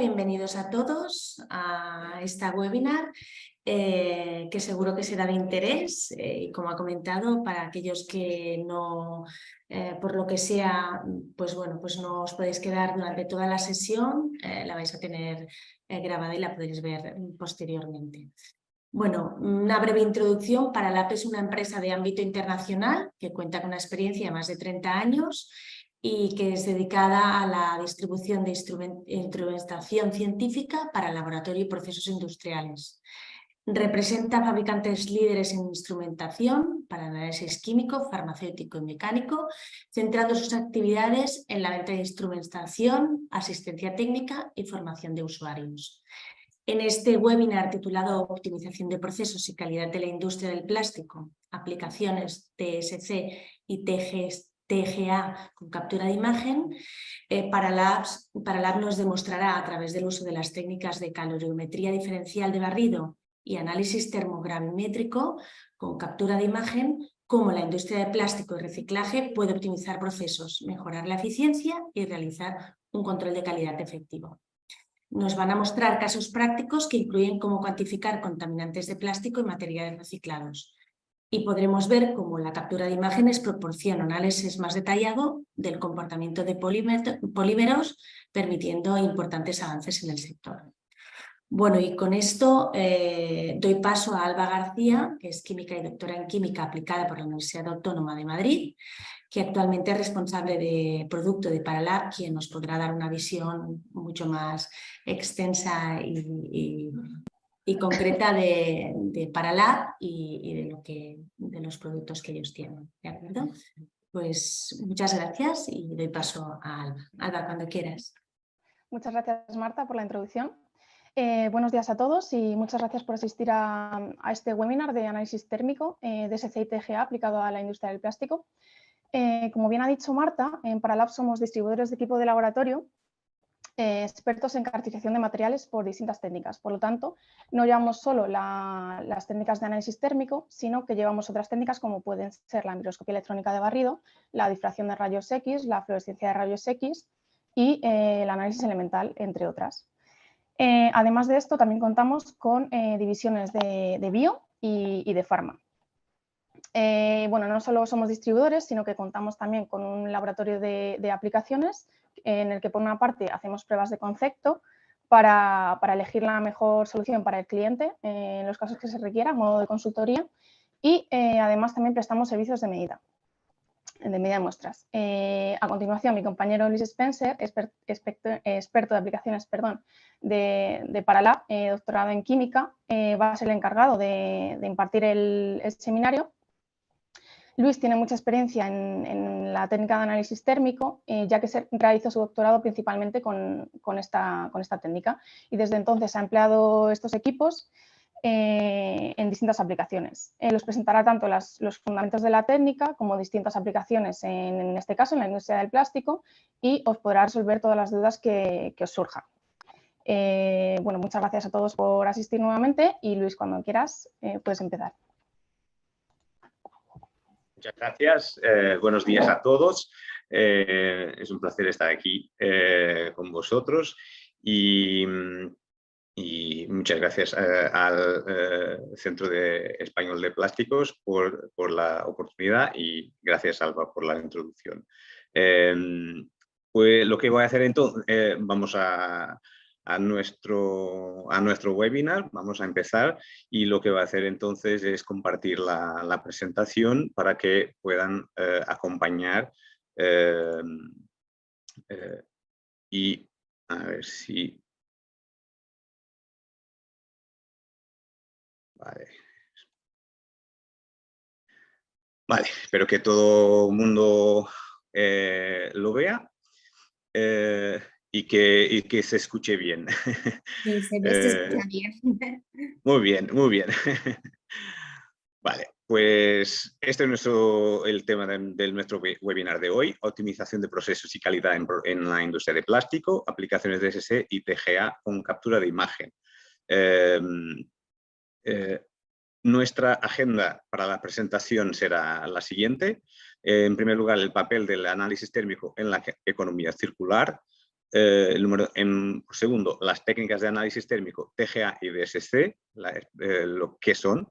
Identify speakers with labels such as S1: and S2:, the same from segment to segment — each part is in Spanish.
S1: Bienvenidos a todos a esta webinar que seguro que será de interés y como ha comentado para aquellos que no, por lo que sea, pues bueno, pues no os podéis quedar durante toda la sesión, la vais a tener grabada y la podéis ver posteriormente. Bueno, una breve introducción. Paralab es una empresa de ámbito internacional que cuenta con una experiencia de más de 30 años y que es dedicada a la distribución de instrumentación científica para laboratorio y procesos industriales. Representa fabricantes líderes en instrumentación para análisis químico, farmacéutico y mecánico, centrando sus actividades en la venta de instrumentación, asistencia técnica y formación de usuarios. En este webinar titulado Optimización de procesos y calidad de la industria del plástico, aplicaciones TSC y TGA con captura de imagen, Paralab nos demostrará a través del uso de las técnicas de calorimetría diferencial de barrido y análisis termogravimétrico con captura de imagen cómo la industria de plástico y reciclaje puede optimizar procesos, mejorar la eficiencia y realizar un control de calidad efectivo. Nos van a mostrar casos prácticos que incluyen cómo cuantificar contaminantes de plástico y materiales reciclados. Y podremos ver cómo la captura de imágenes proporciona un análisis más detallado del comportamiento de polímeros, permitiendo importantes avances en el sector. Bueno, y con esto doy paso a Alba García, que es química y doctora en química aplicada por la Universidad Autónoma de Madrid, que actualmente es responsable de producto de Paralab, quien nos podrá dar una visión mucho más extensa y concreta de Paralab y de los productos que ellos tienen. ¿De acuerdo? Pues muchas gracias y doy paso a Alba. Alba, cuando quieras.
S2: Muchas gracias, Marta, por la introducción. Buenos días a todos y muchas gracias por asistir a este webinar de análisis térmico de DSC y TGA aplicado a la industria del plástico. Como bien ha dicho Marta, en Paralab somos distribuidores de equipo de laboratorio expertos en caracterización de materiales por distintas técnicas. Por lo tanto, no llevamos solo las técnicas de análisis térmico, sino que llevamos otras técnicas como pueden ser la microscopía electrónica de barrido, la difracción de rayos X, la fluorescencia de rayos X y el análisis elemental, entre otras. Además de esto, también contamos con divisiones de bio y de farma. Bueno, no solo somos distribuidores, sino que contamos también con un laboratorio de aplicaciones en el que, por una parte, hacemos pruebas de concepto para elegir la mejor solución para el cliente en los casos que se requiera, a modo de consultoría, y además también prestamos servicios de medida de muestras. A continuación, mi compañero Luis Spencer, experto de aplicaciones de Paralab, doctorado en química, va a ser el encargado de impartir el seminario. Luis tiene mucha experiencia en la técnica de análisis térmico, ya que realizó su doctorado principalmente con esta técnica y desde entonces ha empleado estos equipos en distintas aplicaciones. Los presentará tanto los fundamentos de la técnica como distintas aplicaciones, en este caso en la industria del plástico, y os podrá resolver todas las dudas que os surjan. Bueno, muchas gracias a todos por asistir nuevamente y Luis, cuando quieras, puedes empezar.
S3: Muchas gracias. Buenos días a todos. Es un placer estar aquí con vosotros y muchas gracias al Centro Español de Plásticos por la oportunidad y gracias, Alba, por la introducción. Pues lo que voy a hacer entonces, vamos a nuestro webinar, vamos a empezar y lo que va a hacer entonces es compartir la presentación para que puedan acompañar y a ver si... Vale, espero que todo el mundo lo vea. Y que se escuche bien.
S1: Sí, se escucha bien.
S3: Muy bien, muy bien. Vale, pues este es el tema de nuestro webinar de hoy, optimización de procesos y calidad en la industria de plástico, aplicaciones de DSC y TGA con captura de imagen. Nuestra agenda para la presentación será la siguiente. En primer lugar, el papel del análisis térmico en la economía circular. por segundo, las técnicas de análisis térmico TGA y DSC, lo que son.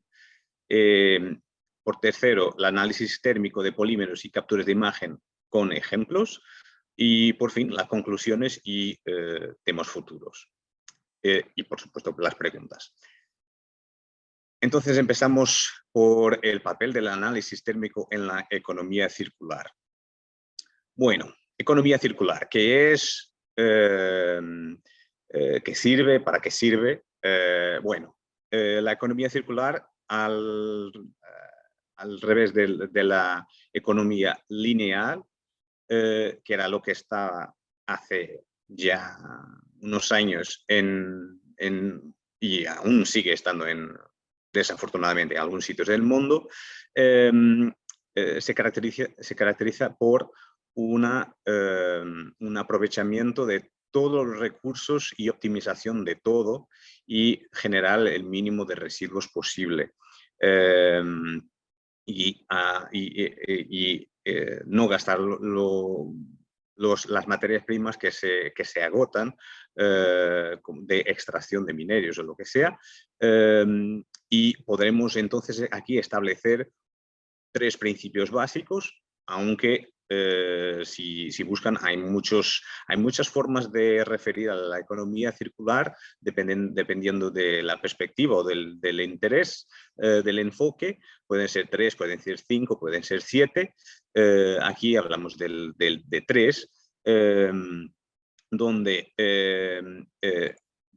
S3: Por tercero, el análisis térmico de polímeros y capturas de imagen con ejemplos. Y por fin, las conclusiones y temas futuros. Y por supuesto, las preguntas. Entonces empezamos por el papel del análisis térmico en la economía circular. Bueno, economía circular, ¿qué es? ¿Qué sirve? ¿Para qué sirve? La economía circular, al revés de la economía lineal, que era lo que estaba hace ya unos años y aún sigue estando desafortunadamente en algunos sitios del mundo, se caracteriza por un aprovechamiento de todos los recursos y optimización de todo y generar el mínimo de residuos posible. No gastar las materias primas que se agotan de extracción de minerios o lo que sea, y podremos entonces aquí establecer 3 principios básicos, aunque si buscan hay muchas formas de referir a la economía circular dependiendo de la perspectiva o del interés del enfoque. Pueden ser 3, pueden ser 5, pueden ser 7. Aquí hablamos de 3, donde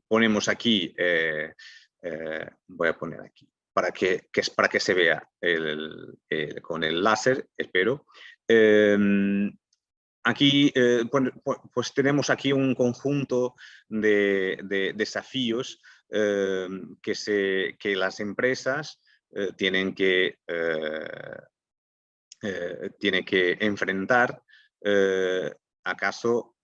S3: ponemos aquí, voy a poner aquí, para que se vea con el láser, espero. Aquí pues tenemos aquí un conjunto de desafíos que las empresas tienen que enfrentar acaso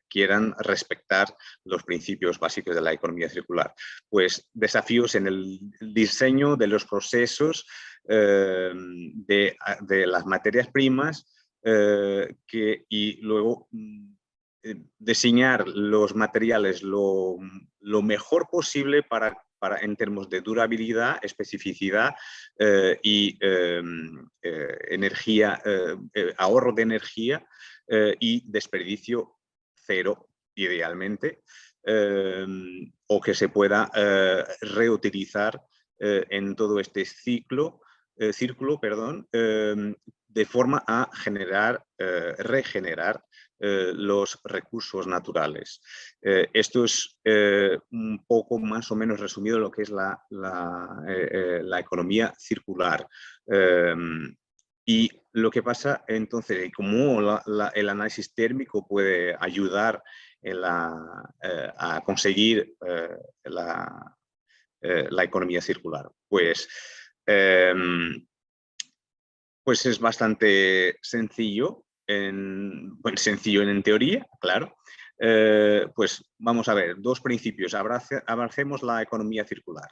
S3: quieran respetar los principios básicos de la economía circular. Pues desafíos en el diseño de los procesos de las materias primas y luego diseñar los materiales lo mejor posible en términos de durabilidad, especificidad y ahorro de energía y desperdicio cero, idealmente, o que se pueda reutilizar en todo este círculo, de forma a regenerar los recursos naturales. Esto es un poco más o menos resumido lo que es la economía circular. Y lo que pasa entonces, cómo el análisis térmico puede ayudar a conseguir la economía circular. Pues es bastante sencillo, sencillo en teoría, claro. Pues vamos a ver, 2 principios. Abracemos la economía circular,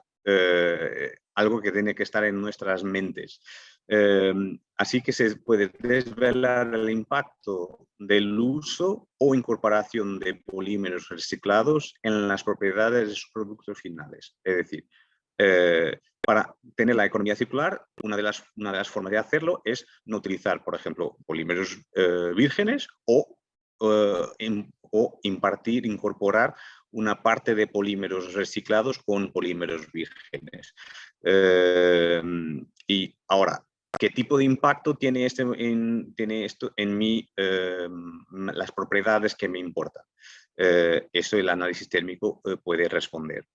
S3: algo que tiene que estar en nuestras mentes. Así que se puede desvelar el impacto del uso o incorporación de polímeros reciclados en las propiedades de sus productos finales. Es decir, para tener la economía circular, una de las formas de hacerlo es no utilizar, por ejemplo, polímeros vírgenes o incorporar una parte de polímeros reciclados con polímeros vírgenes. Y ahora, ¿qué tipo de impacto tiene esto en las propiedades que me importan? Eso el análisis térmico puede responder.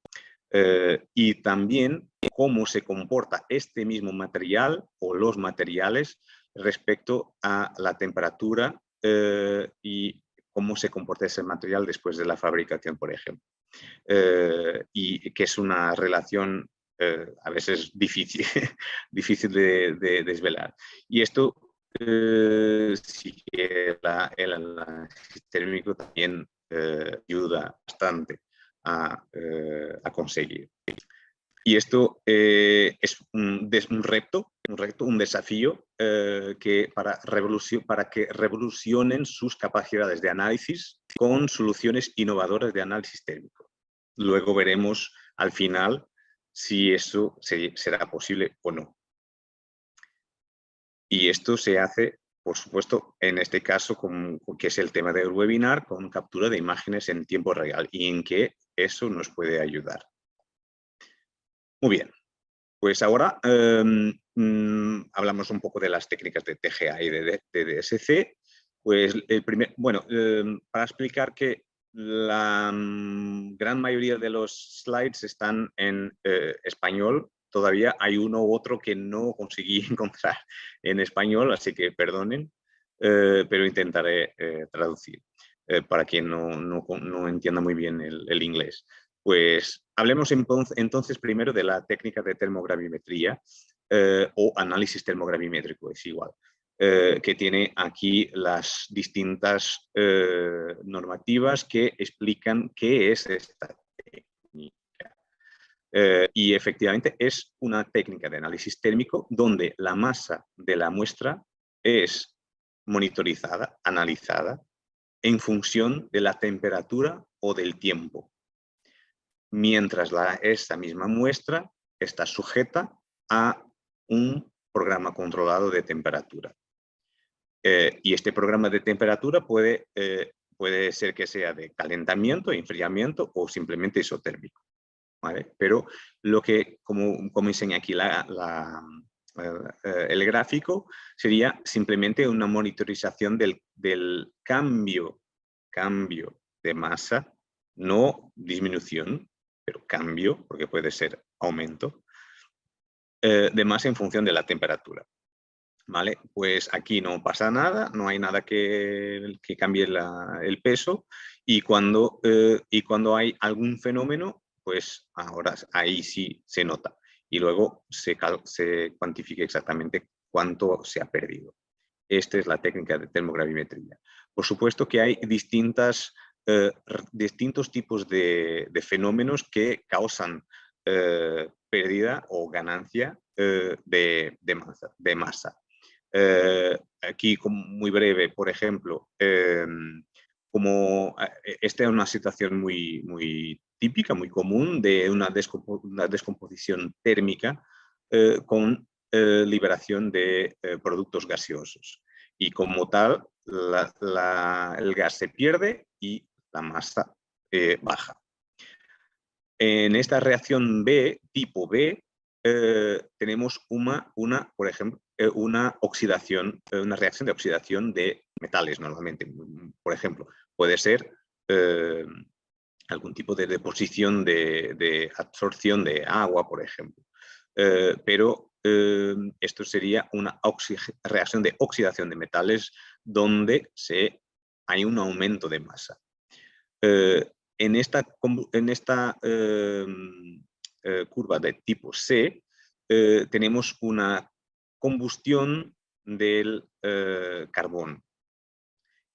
S3: Y también cómo se comporta este mismo material o los materiales respecto a la temperatura y cómo se comporta ese material después de la fabricación, por ejemplo. Y que es una relación a veces difícil de desvelar. Y esto sí que el análisis térmico también ayuda bastante a conseguir. Y esto es un reto un desafío para que revolucionen sus capacidades de análisis con soluciones innovadoras de análisis térmico. Luego veremos al final si eso será posible o no. Y esto se hace, por supuesto, en este caso, que es el tema del webinar, con captura de imágenes en tiempo real y en que eso nos puede ayudar. Muy bien, pues ahora hablamos un poco de las técnicas de TGA y de DSC. Pues para explicar que la gran mayoría de los slides están en español. Todavía hay uno u otro que no conseguí encontrar en español, así que perdonen, pero intentaré traducir para quien no entienda muy bien el inglés. Pues hablemos entonces primero de la técnica de termogravimetría o análisis termogravimétrico, es igual, que tiene aquí las distintas normativas que explican qué es esta técnica. Y efectivamente es una técnica de análisis térmico donde la masa de la muestra es monitorizada, analizada, en función de la temperatura o del tiempo, mientras esta misma muestra está sujeta a un programa controlado de temperatura. Y este programa de temperatura puede ser que sea de calentamiento, enfriamiento o simplemente isotérmico, ¿vale? Pero lo que, como enseña aquí el gráfico, sería simplemente una monitorización del cambio de masa, no disminución, pero cambio, porque puede ser aumento, de masa en función de la temperatura. ¿Vale? Pues aquí no pasa nada, no hay nada que cambie el peso, y cuando hay algún fenómeno, pues ahora ahí sí se nota y luego se cuantifica exactamente cuánto se ha perdido. Esta es la técnica de termogravimetría. Por supuesto que hay distintos tipos de fenómenos que causan pérdida o ganancia de masa. Aquí, muy breve, por ejemplo, esta es una situación muy típica, muy común de una descomposición térmica con liberación de productos gaseosos. Y como tal, el gas se pierde y la masa baja. En esta reacción B, tipo B, tenemos por ejemplo, una reacción de oxidación de metales normalmente. Por ejemplo, puede ser algún tipo de deposición de absorción de agua, por ejemplo. Pero esto sería una reacción de oxidación de metales donde hay un aumento de masa. En esta curva de tipo C tenemos una combustión del carbón.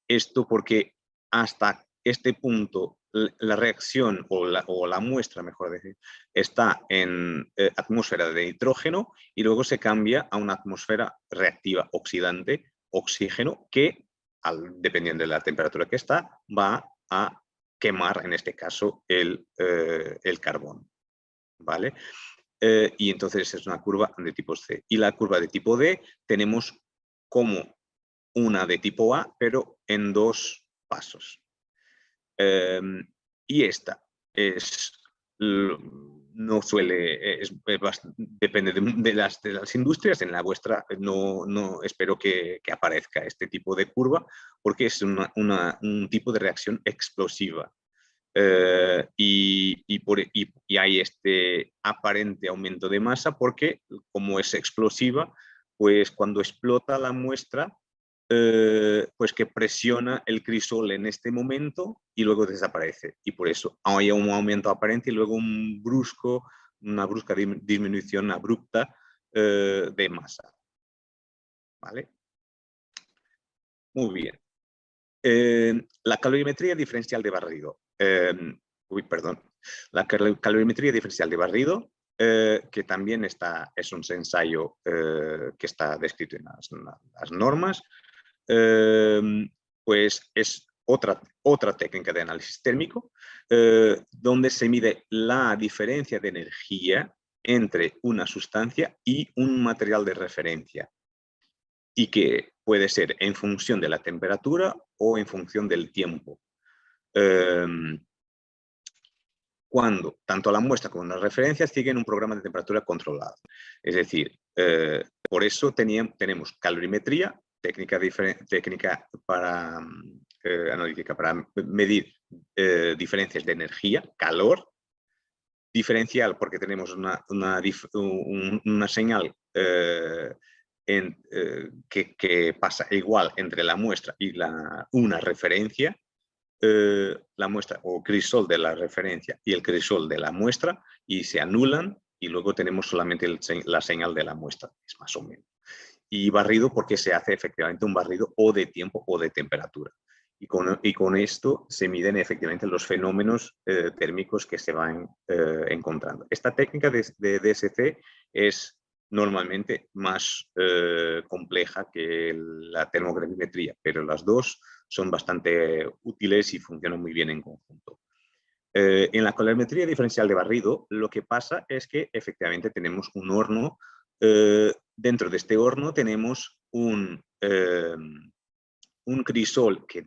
S3: Esto porque hasta este punto la reacción o la muestra, mejor decir, está en atmósfera de nitrógeno y luego se cambia a una atmósfera reactiva oxidante, oxígeno, que dependiendo de la temperatura que está, va a quemar, en este caso, el carbón, ¿vale? Y entonces es una curva de tipo C. Y la curva de tipo D tenemos como una de tipo A, pero en dos pasos. Y esta no suele, depende de las industrias. En la vuestra no espero que aparezca este tipo de curva, porque es un tipo de reacción explosiva. Y hay este aparente aumento de masa porque, como es explosiva, pues cuando explota la muestra, pues que presiona el crisol en este momento y luego desaparece. Y por eso hay un aumento aparente y luego una brusca disminución abrupta de masa. ¿Vale? Muy bien. La calorimetría diferencial de barrido. La calorimetría diferencial de barrido que también es un ensayo que está descrito en las normas, pues es otra técnica de análisis térmico, donde se mide la diferencia de energía entre una sustancia y un material de referencia, y que puede ser en función de la temperatura o en función del tiempo. Cuando tanto la muestra como la referencia siguen un programa de temperatura controlado. Es decir, por eso tenemos calorimetría, técnica para, analítica para medir diferencias de energía, calor, diferencial porque tenemos una señal que pasa igual entre la muestra y una referencia, la muestra o crisol de la referencia y el crisol de la muestra, y se anulan, y luego tenemos solamente la señal de la muestra, es más o menos. Y barrido porque se hace efectivamente un barrido o de tiempo o de temperatura. Y con esto se miden efectivamente los fenómenos térmicos que se van encontrando. Esta técnica de DSC es normalmente más compleja que la termogravimetría, pero las dos son bastante útiles y funcionan muy bien en conjunto. En la calorimetría diferencial de barrido, lo que pasa es que efectivamente tenemos un horno. Dentro de este horno tenemos un crisol que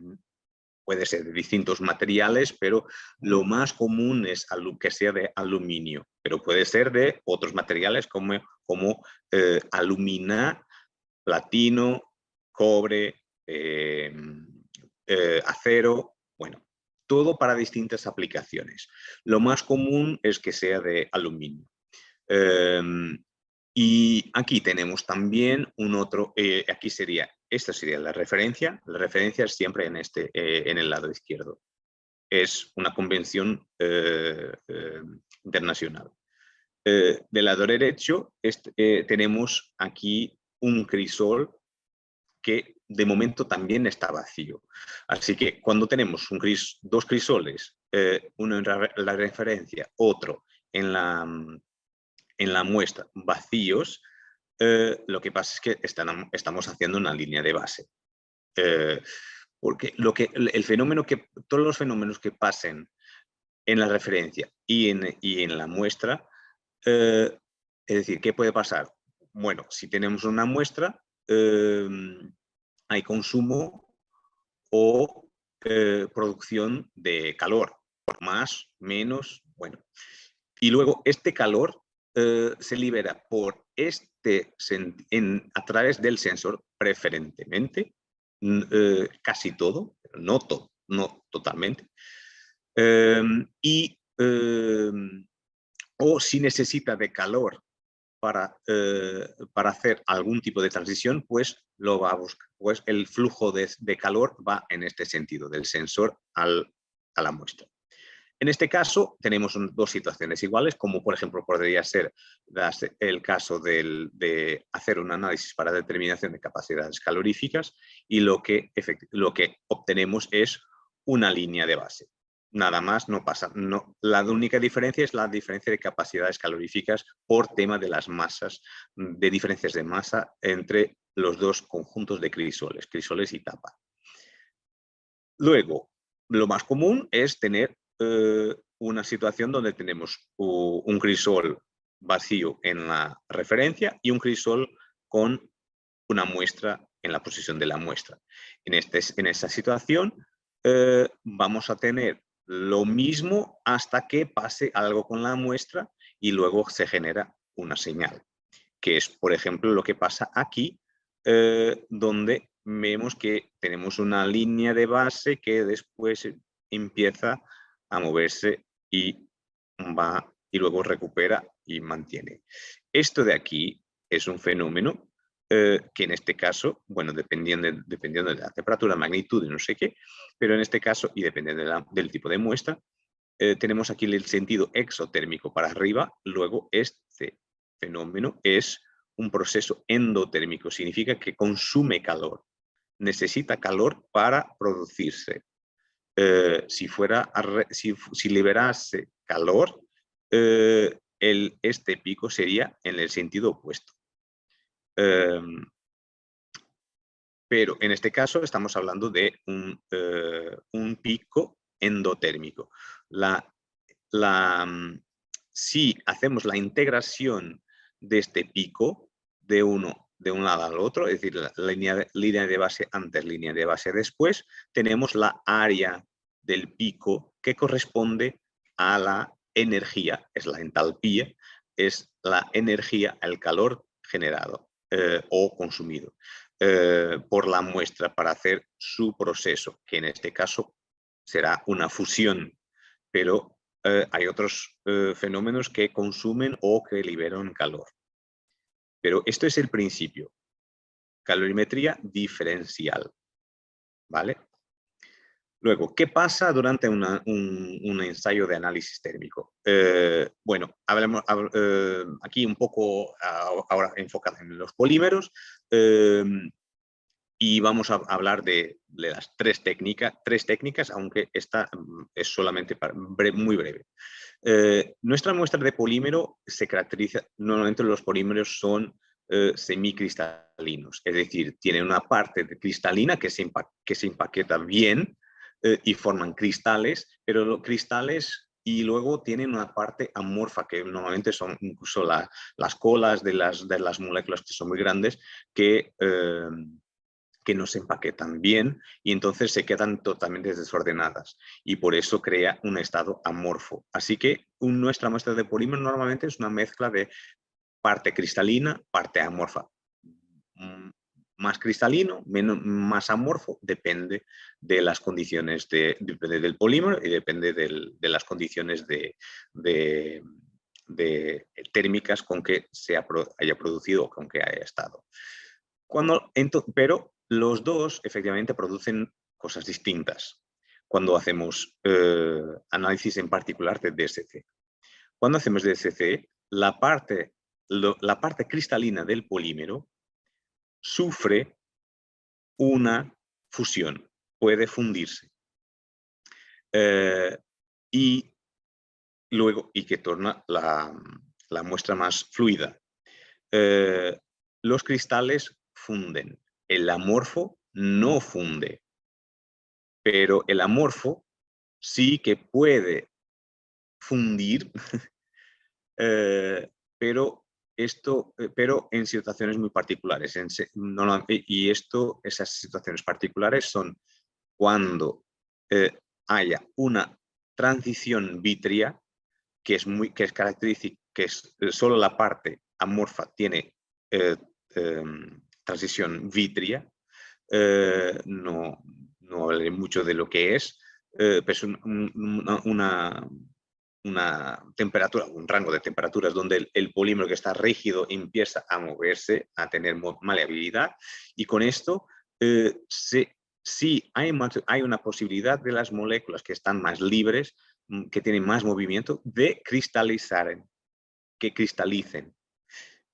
S3: puede ser de distintos materiales, pero lo más común es que sea de aluminio, pero puede ser de otros materiales como alumina, platino, cobre, acero, bueno, todo para distintas aplicaciones. Lo más común es que sea de aluminio. Y aquí tenemos también un otro, esta sería la referencia es siempre en el lado izquierdo. Es una convención internacional. Del lado derecho tenemos aquí un crisol que de momento también está vacío. Así que cuando tenemos dos crisoles, uno en la referencia, otro en la muestra, vacíos, lo que pasa es que estamos haciendo una línea de base. Porque todos los fenómenos que pasen en la referencia y en la muestra, es decir, ¿qué puede pasar? Bueno, si tenemos una muestra, hay consumo o producción de calor, más, menos, bueno. Y luego este calor se libera a través del sensor, preferentemente, casi todo, pero no totalmente. O si necesita de calor para hacer algún tipo de transición, pues lo va a buscar. Pues el flujo de calor va en este sentido, del sensor a la muestra. En este caso tenemos dos situaciones iguales, como por ejemplo podría ser el caso de hacer un análisis para determinación de capacidades caloríficas, y lo que obtenemos es una línea de base. Nada más, no pasa. La única diferencia es la diferencia de capacidades caloríficas por tema de las masas, de diferencias de masa entre los dos conjuntos de crisoles y tapa. Luego, lo más común es tener una situación donde tenemos un crisol vacío en la referencia y un crisol con una muestra en la posición de la muestra. En esa situación vamos a tener lo mismo hasta que pase algo con la muestra y luego se genera una señal, que es, por ejemplo, lo que pasa aquí, donde vemos que tenemos una línea de base que después empieza a moverse y luego recupera y mantiene. Esto de aquí es un fenómeno que en este caso, bueno, dependiendo de la temperatura, magnitud y no sé qué, pero en este caso, y dependiendo del tipo de muestra, tenemos aquí el sentido exotérmico para arriba. Luego este fenómeno es un proceso endotérmico, significa que consume calor, necesita calor para producirse. Si liberase calor, este pico sería en el sentido opuesto. Pero en este caso estamos hablando de un pico endotérmico. Si hacemos la integración de este pico de un lado al otro, es decir, la línea de base antes, línea de base después, tenemos la área del pico que corresponde a la energía, es la entalpía, es la energía, el calor generado o consumido por la muestra para hacer su proceso, que en este caso será una fusión, pero hay otros fenómenos que consumen o que liberan calor. Pero esto es el principio, calorimetría diferencial, ¿vale? Luego, ¿qué pasa durante un ensayo de análisis térmico? Bueno, hablamos aquí un poco ahora enfocado en los polímeros y vamos a hablar de las tres técnicas, aunque esta es solamente muy breve. Nuestra muestra de polímero se caracteriza, normalmente los polímeros son semicristalinos, es decir, tienen una parte cristalina que se empaqueta bien y forman cristales, pero los cristales y luego tienen una parte amorfa, que normalmente son incluso las colas de las moléculas que son muy grandes, que no se empaquetan bien y entonces se quedan totalmente desordenadas y por eso crea un estado amorfo. Así que nuestra muestra de polímero normalmente es una mezcla de parte cristalina, parte amorfa. Más cristalino, más amorfo, depende de las condiciones depende del polímero y depende de las condiciones térmicas con que se haya producido o con que haya estado. Pero los dos efectivamente producen cosas distintas cuando hacemos análisis en particular de DSC. Cuando hacemos DSC, la parte cristalina del polímero sufre una fusión, puede fundirse y que torna la muestra más fluida. Los cristales funden, el amorfo no funde, pero el amorfo sí que puede fundir, pero en situaciones muy particulares. Y esas situaciones particulares son cuando haya una transición vítrea que es característica, que es solo la parte amorfa tiene transición vítrea. No hablaré mucho de lo que es, pero es una temperatura, un rango de temperaturas donde el polímero que está rígido empieza a moverse, a tener maleabilidad, y con esto sí hay una posibilidad de las moléculas que están más libres, que tienen más movimiento, de cristalizar, que cristalicen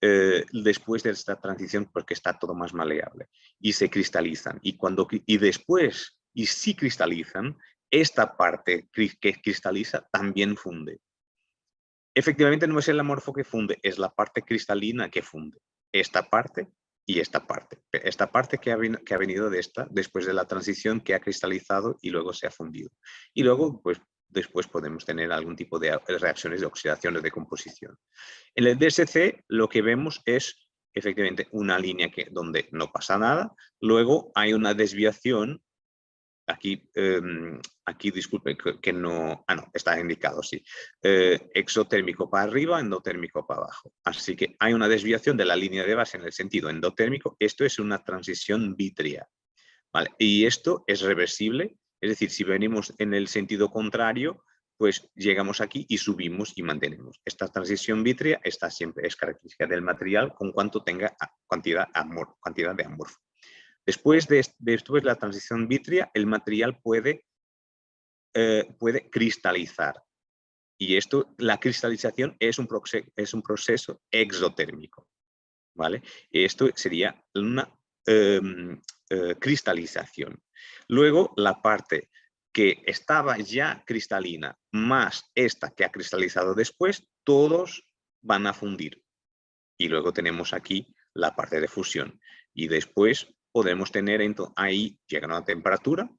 S3: después de esta transición, porque está todo más maleable, y se cristalizan. Y si cristalizan, esta parte que cristaliza también funde. Efectivamente no es el amorfo que funde, es la parte cristalina que funde. Esta parte y esta parte. Esta parte que ha venido después de la transición, que ha cristalizado y luego se ha fundido. Y luego, pues, después podemos tener algún tipo de reacciones de oxidación o de composición. En el DSC lo que vemos es efectivamente una línea donde no pasa nada, luego hay una desviación. Aquí disculpe que no, no, está indicado, sí. Exotérmico para arriba, endotérmico para abajo. Así que hay una desviación de la línea de base en el sentido endotérmico. Esto es una transición vítrea, ¿vale? Y esto es reversible, es decir, si venimos en el sentido contrario, pues llegamos aquí y subimos y mantenemos. Esta transición vítrea siempre es característica del material con cuanto tenga cantidad de amorfo. Después de la transición vítrea, el material puede cristalizar. Y la cristalización es un proceso exotérmico, ¿vale? Esto sería una cristalización. Luego, la parte que estaba ya cristalina, más esta que ha cristalizado después, todos van a fundir. Y luego tenemos aquí la parte de fusión. Y después podemos tener, ahí llega una temperatura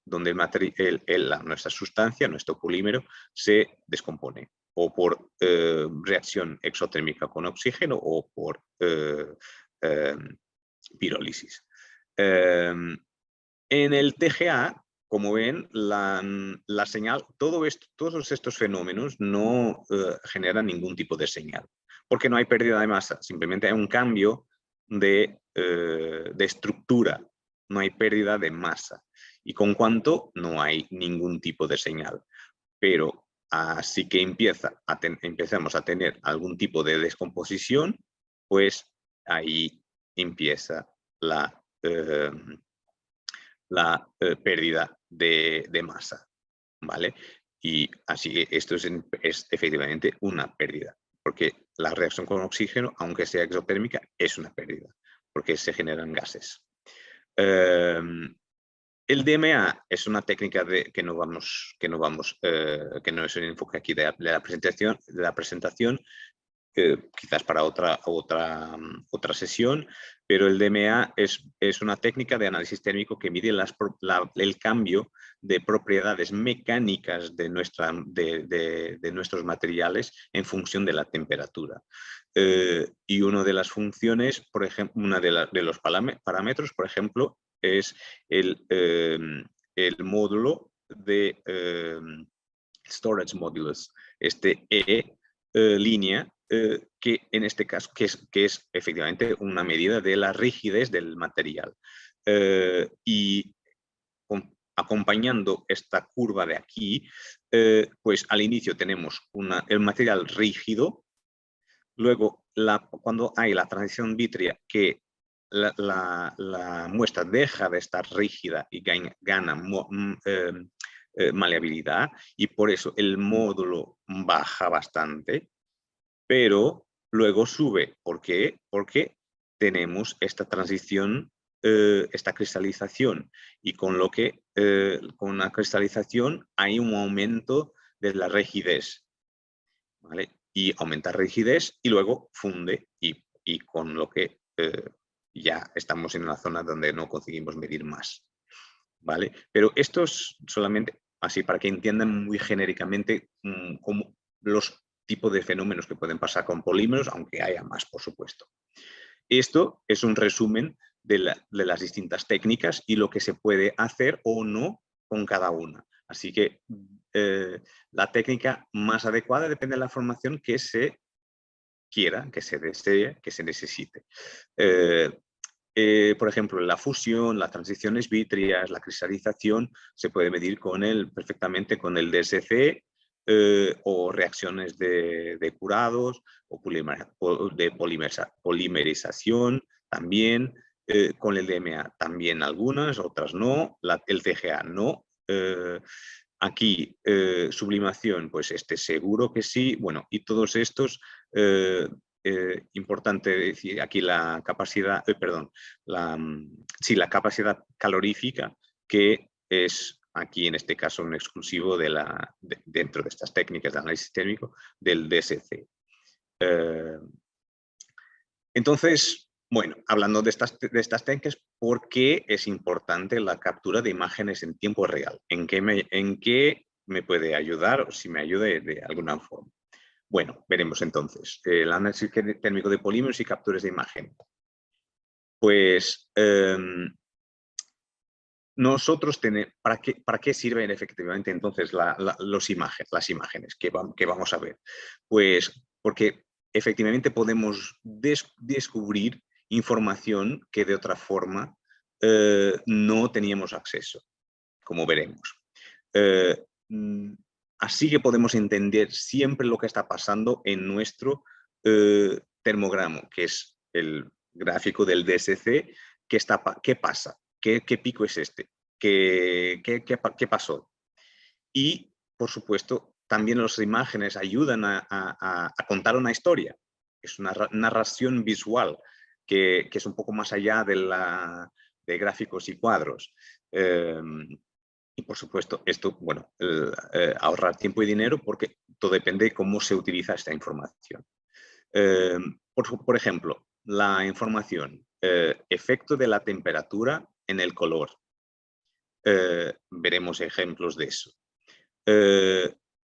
S3: donde nuestra sustancia, nuestro polímero, se descompone. O por reacción exotérmica con oxígeno o por pirólisis. En el TGA, como ven, la señal, todos estos fenómenos no generan ningún tipo de señal, porque no hay pérdida de masa, simplemente hay un cambio de estructura, no hay pérdida de masa, y con cuanto no hay ningún tipo de señal. Pero así que empezamos a tener algún tipo de descomposición, pues ahí empieza la pérdida de masa, ¿vale? Y así que esto es efectivamente una pérdida, porque la reacción con oxígeno, aunque sea exotérmica, es una pérdida, porque se generan gases. El DMA es una técnica que no es el enfoque aquí de la presentación, quizás para otra sesión, pero el DMA es una técnica de análisis térmico que mide el cambio de propiedades mecánicas de nuestros materiales en función de la temperatura. Y una de las funciones, por ejemplo, de los parámetros, por ejemplo, es el módulo de storage modulus, este línea, que en este caso que es efectivamente una medida de la rigidez del material. Y acompañando esta curva de aquí, pues al inicio tenemos el material rígido, luego cuando hay la transición vítrea, que la muestra deja de estar rígida y gana maleabilidad, y por eso el módulo baja bastante, pero luego sube. ¿Por qué? Porque tenemos esta transición, esta cristalización, y con la cristalización hay un aumento de la rigidez, ¿vale? Y aumenta rigidez y luego funde, y con lo que ya estamos en una zona donde no conseguimos medir más, ¿vale? Pero esto es solamente así para que entiendan muy genéricamente cómo los tipos de fenómenos que pueden pasar con polímeros, aunque haya más, por supuesto. Esto es un resumen de las distintas técnicas y lo que se puede hacer o no con cada una. Así que la técnica más adecuada depende de la formación que se quiera, que se desee, que se necesite. Por ejemplo, la fusión, las transiciones vítreas, la cristalización, se puede medir perfectamente con el DSC, o reacciones de curados, o de polimerización también, con el DMA también algunas, otras no, el TGA no. Aquí, sublimación, pues seguro que sí. Bueno, y todos estos, importante decir aquí la capacidad, la capacidad calorífica, que es aquí en este caso un exclusivo dentro de estas técnicas de análisis térmico del DSC. Entonces, bueno, hablando de estas técnicas, ¿por qué es importante la captura de imágenes en tiempo real? ¿En qué me puede ayudar, o si me ayuda de alguna forma? Bueno, veremos entonces. El análisis térmico de polímeros y capturas de imagen. Pues nosotros tenemos, ¿para qué sirven efectivamente entonces las imágenes que vamos a ver? Pues porque efectivamente podemos descubrir información que de otra forma no teníamos acceso, como veremos. Así que podemos entender siempre lo que está pasando en nuestro termogramo, que es el gráfico del DSC. ¿Qué pasa? ¿Qué pico es este? ¿Qué pasó? Y, por supuesto, también las imágenes ayudan a contar una historia. Es una narración visual que es un poco más allá de gráficos y cuadros. Y, por supuesto, esto, bueno, ahorrar tiempo y dinero, porque todo depende de cómo se utiliza esta información. Por ejemplo, la información, efecto de la temperatura en el color. Veremos ejemplos de eso.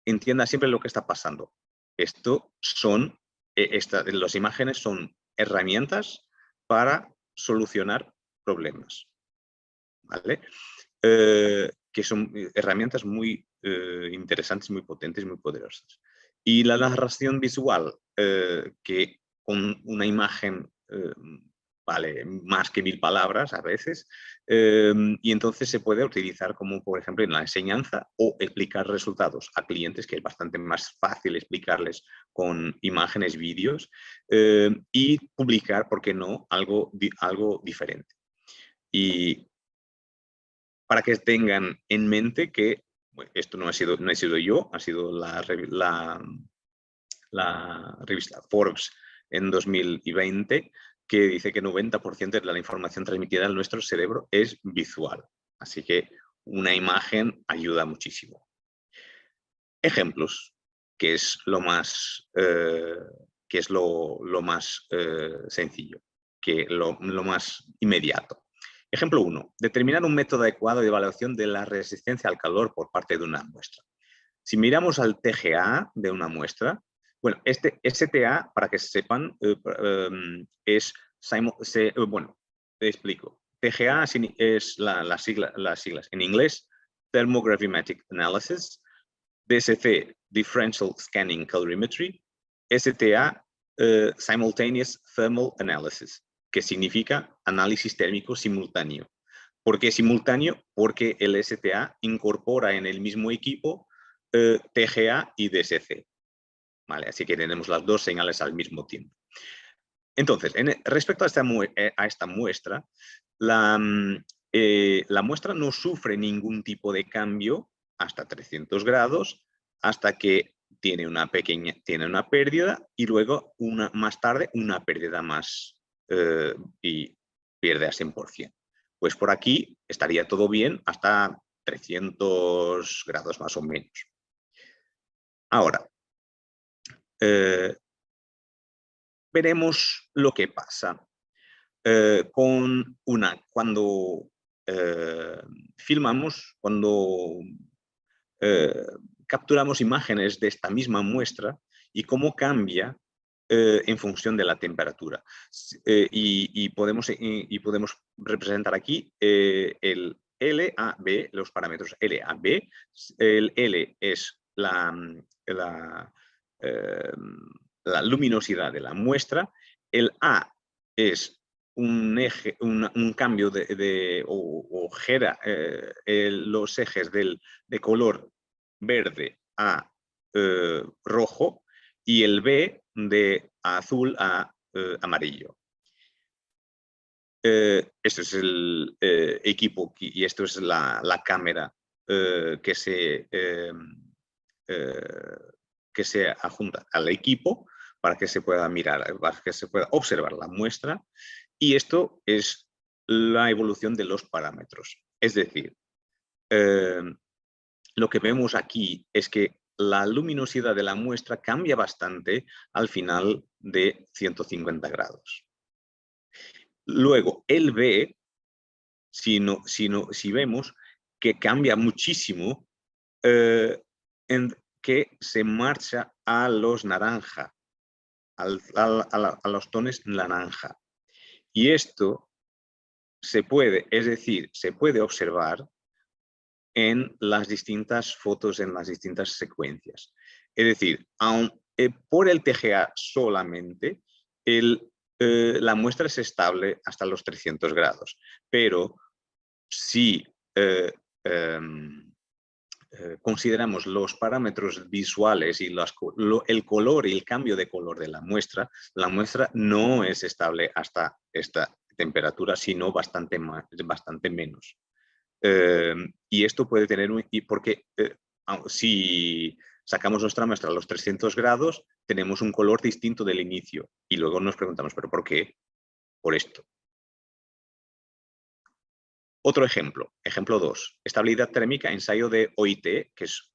S3: Entienda siempre lo que está pasando. Las imágenes son herramientas para solucionar problemas, ¿vale? Que son herramientas muy interesantes, muy potentes, muy poderosas. Y la narración visual, que con una imagen vale más que 1000 palabras a veces, y entonces se puede utilizar como, por ejemplo, en la enseñanza o explicar resultados a clientes, que es bastante más fácil explicarles con imágenes, vídeos, y publicar, ¿por qué no?, algo diferente. Y para que tengan en mente que esto no he sido yo, ha sido la revista Forbes en 2020, que dice que 90% de la información transmitida en nuestro cerebro es visual. Así que una imagen ayuda muchísimo. Ejemplos, que es lo más, sencillo, lo más inmediato. Ejemplo 1. Determinar un método adecuado de evaluación de la resistencia al calor por parte de una muestra. Si miramos al TGA de una muestra, bueno, este STA, para que sepan, bueno, te explico. TGA es las siglas en inglés, Thermogravimetric Analysis, DSC, Differential Scanning Calorimetry, STA, Simultaneous Thermal Analysis, que significa análisis térmico simultáneo. ¿Por qué simultáneo? Porque el STA incorpora en el mismo equipo TGA y DSC. ¿Vale? Así que tenemos las dos señales al mismo tiempo. Entonces, respecto a esta muestra, la muestra no sufre ningún tipo de cambio hasta 300 grados, hasta que tiene una pérdida y luego más tarde una pérdida más y pierde a 100%. Pues por aquí estaría todo bien hasta 300 grados más o menos. Ahora, veremos lo que pasa cuando filmamos, cuando capturamos imágenes de esta misma muestra y cómo cambia en función de la temperatura. Y podemos representar aquí el LAB, los parámetros LAB. El L es la luminosidad de la muestra, el A es un cambio o gira los ejes de color verde a rojo, y el B de azul a amarillo. Esto es el equipo y esto es la cámara que se adjunta al equipo para que se pueda mirar, para que se pueda observar la muestra, y esto es la evolución de los parámetros. Es decir, lo que vemos aquí es que la luminosidad de la muestra cambia bastante al final de 150 grados. Luego, el B, si vemos que cambia muchísimo, que se marcha a los naranja, a los tonos naranja. Y esto se puede observar en las distintas fotos, en las distintas secuencias. Es decir, por el TGA solamente, la muestra es estable hasta los 300 grados. Pero si consideramos los parámetros visuales y el color y el cambio de color de la muestra no es estable hasta esta temperatura, sino bastante menos. Y esto puede tener porque si sacamos nuestra muestra a los 300 grados, tenemos un color distinto del inicio. Y luego nos preguntamos, ¿pero por qué? Por esto. Otro ejemplo, ejemplo 2, estabilidad térmica, ensayo de OIT, que es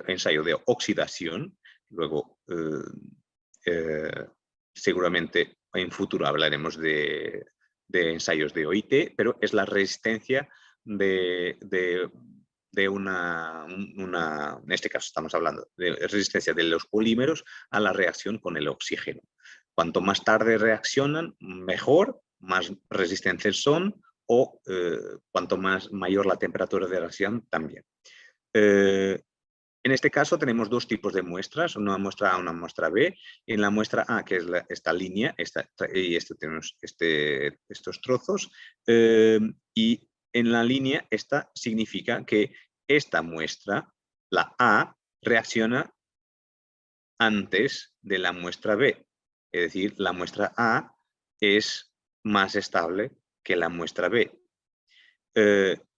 S3: ensayo de oxidación, luego seguramente en futuro hablaremos de ensayos de OIT, pero es la resistencia de en este caso estamos hablando de resistencia de los polímeros a la reacción con el oxígeno. Cuanto más tarde reaccionan, mejor, más resistentes son, o cuanto mayor la temperatura de reacción, también. En este caso tenemos dos tipos de muestras, una muestra A, una muestra B. En la muestra A, que es esta línea, y tenemos estos trozos, y en la línea esta significa que esta muestra, la A, reacciona antes de la muestra B. Es decir, la muestra A es más estable que la muestra B.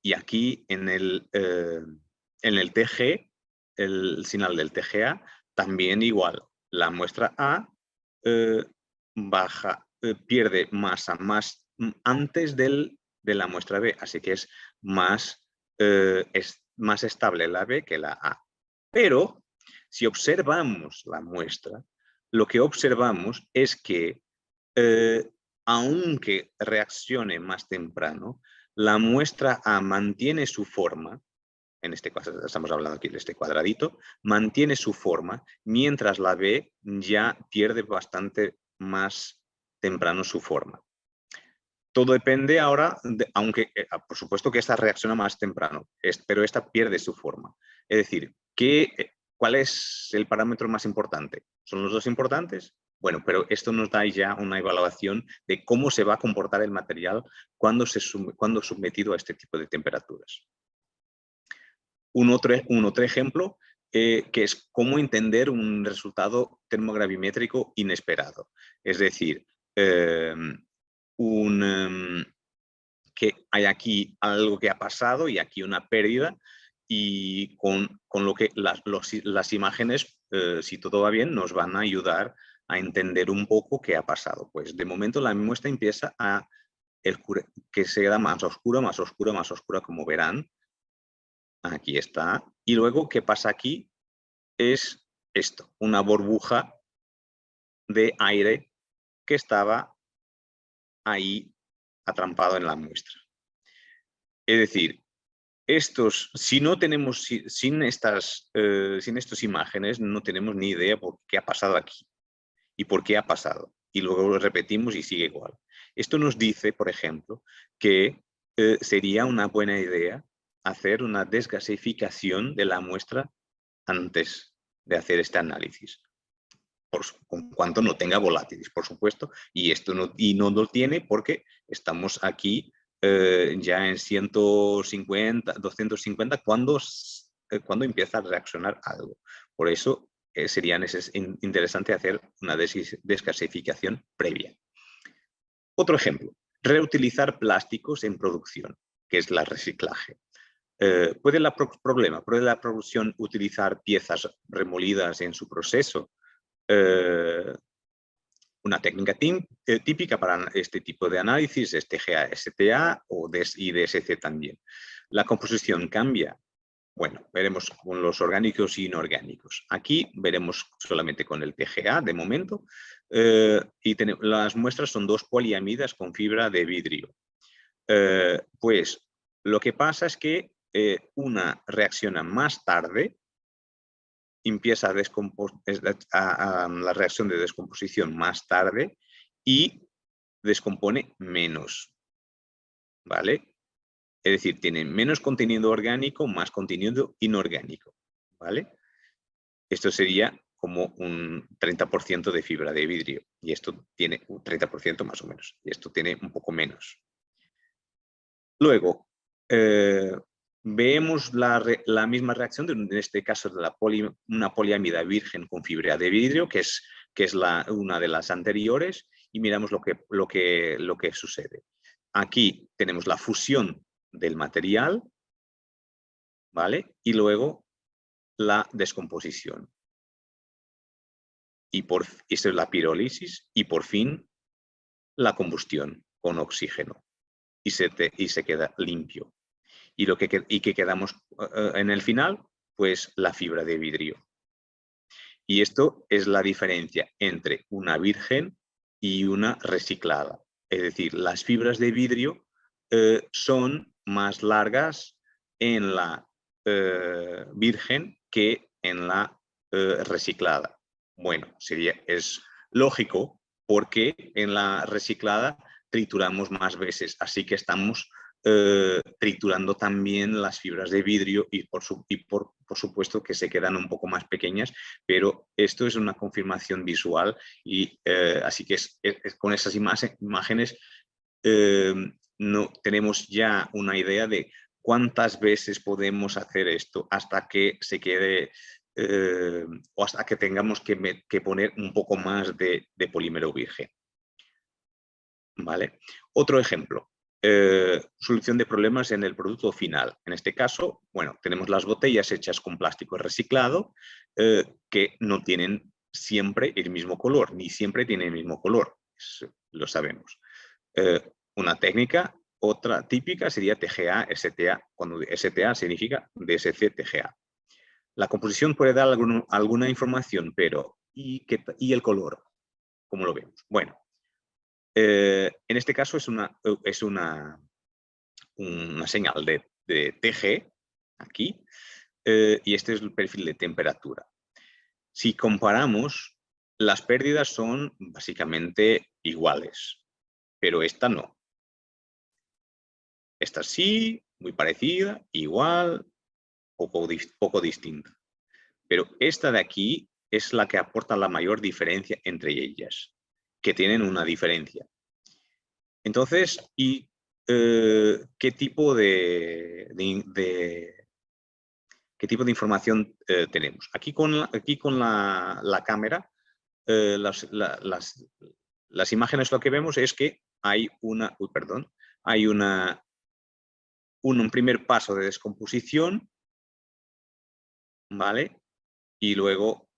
S3: Y aquí en el TG, el señal del TGA, también igual. La muestra A pierde masa más antes de la muestra B, así que es más estable la B que la A. Pero si observamos la muestra, lo que observamos es que aunque reaccione más temprano, la muestra A mantiene su forma. En este caso estamos hablando aquí de este cuadradito, mantiene su forma, mientras la B ya pierde bastante más temprano su forma. Todo depende ahora, aunque por supuesto que esta reacciona más temprano, pero esta pierde su forma. Es decir, ¿cuál es el parámetro más importante? ¿Son los dos importantes? Bueno, pero esto nos da ya una evaluación de cómo se va a comportar el material cuando sometido a este tipo de temperaturas. Un otro ejemplo que es cómo entender un resultado termogravimétrico inesperado. Es decir, que hay aquí algo que ha pasado y aquí una pérdida, y con lo que las imágenes, si todo va bien, nos van a ayudar a entender un poco qué ha pasado. Pues de momento la muestra empieza que se queda más oscura, más oscura, más oscura, como verán. Aquí está. Y luego, ¿qué pasa aquí? Es esto, una burbuja de aire que estaba ahí atrampado en la muestra. Es decir, sin estas imágenes no tenemos ni idea por qué ha pasado aquí y por qué ha pasado. Y luego lo repetimos y sigue igual. Esto nos dice, por ejemplo, que sería una buena idea hacer una desgasificación de la muestra antes de hacer este análisis. Con cuanto no tenga volátiles, por supuesto, y no lo tiene porque estamos aquí ya en 150, 250, cuando empieza a reaccionar algo. Por eso sería interesante hacer una desgasificación previa. Otro ejemplo, reutilizar plásticos en producción, que es el reciclaje. ¿Puede la producción utilizar piezas remolidas en su proceso? Una técnica típica para este tipo de análisis es TGA, STA y DSC también. ¿La composición cambia? Bueno, veremos con los orgánicos y inorgánicos. Aquí veremos solamente con el TGA de momento, y las muestras son 2 poliamidas con fibra de vidrio. Pues lo que pasa es que una reacciona más tarde, empieza la reacción de descomposición más tarde y descompone menos, ¿vale? Es decir, tiene menos contenido orgánico, más contenido inorgánico, ¿vale? Esto sería como un 30% de fibra de vidrio, y esto tiene un 30% más o menos, y esto tiene un poco menos. Luego, vemos la misma reacción, en este caso de una poliamida virgen con fibra de vidrio, que es una de las anteriores, y miramos lo que sucede. Aquí tenemos la fusión del material, ¿vale? Y luego la descomposición. Esta es la pirólisis, y por fin la combustión con oxígeno, y se queda limpio. Y que quedamos en el final, pues la fibra de vidrio. Y esto es la diferencia entre una virgen y una reciclada. Es decir, las fibras de vidrio son más largas en la virgen que en la reciclada. Bueno, es lógico porque en la reciclada trituramos más veces, así que estamos triturando también las fibras de vidrio y por supuesto que se quedan un poco más pequeñas, pero esto es una confirmación visual y así que con esas imágenes no, tenemos ya una idea de cuántas veces podemos hacer esto hasta que se quede o hasta que tengamos que poner un poco más de polímero virgen. ¿Vale? Otro ejemplo. Solución de problemas en el producto final. En este caso, bueno, tenemos las botellas hechas con plástico reciclado que no tienen siempre el mismo color, ni siempre tienen el mismo color, lo sabemos. Una técnica, otra típica sería TGA, STA, cuando STA significa DSC TGA. La composición puede dar alguna información, pero ¿y el color? ¿Cómo lo vemos? Bueno, en este caso es una señal de TG, aquí, y este es el perfil de temperatura. Si comparamos, las pérdidas son básicamente iguales, pero esta no. Esta sí, muy parecida, igual, poco distinta. Pero esta de aquí es la que aporta la mayor diferencia entre ellas, que tienen una diferencia. Entonces, ¿qué tipo de información tenemos? Aquí con la cámara, las imágenes lo que vemos es que hay un primer paso de descomposición, ¿vale? Y luego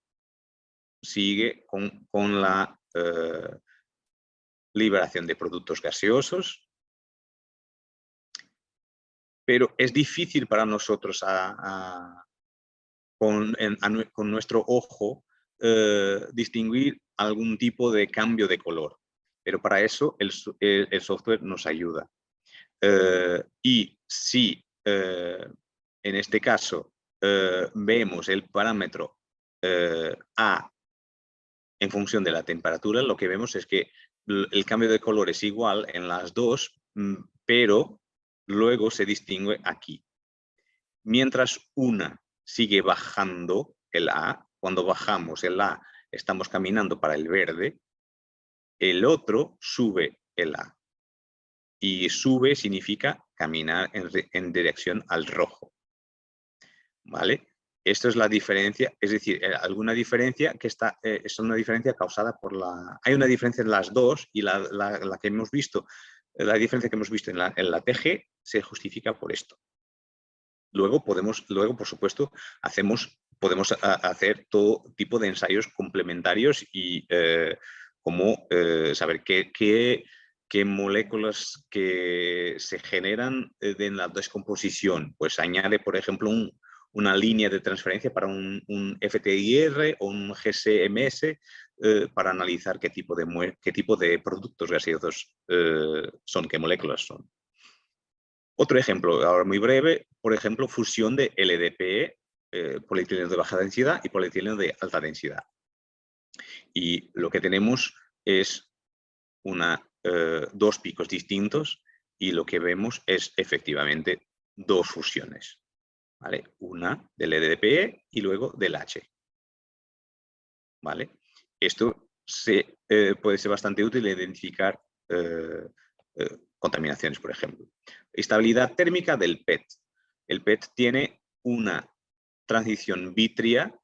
S3: sigue con la liberación de productos gaseosos. Pero es difícil para nosotros con nuestro ojo distinguir algún tipo de cambio de color. Pero para eso el software nos ayuda. Y si en este caso vemos el parámetro A en función de la temperatura, lo que vemos es que el cambio de color es igual en las dos, pero luego se distingue aquí. Mientras una sigue bajando el A, cuando bajamos el A estamos caminando para el verde, el otro sube el A. Y sube significa caminar en dirección al rojo. ¿Vale? Esto es la diferencia, es decir, alguna diferencia que es una diferencia causada por la... Hay una diferencia en las dos y la que hemos visto, la diferencia que hemos visto en la TG se justifica por esto. Luego, por supuesto, podemos hacer todo tipo de ensayos complementarios y como saber qué moléculas que se generan en la descomposición. Pues añade, por ejemplo, una línea de transferencia para un FTIR o un GCMS para analizar qué tipo de productos gaseosos son, qué moléculas son. Otro ejemplo, ahora muy breve, por ejemplo, fusión de LDPE, polietileno de baja densidad y polietileno de alta densidad. Y lo que tenemos es dos picos distintos y lo que vemos es efectivamente dos fusiones. ¿Vale? Una del LDPE y luego del H. ¿Vale? Esto puede ser bastante útil identificar contaminaciones, por ejemplo. Estabilidad térmica del PET. El PET tiene una transición vítrea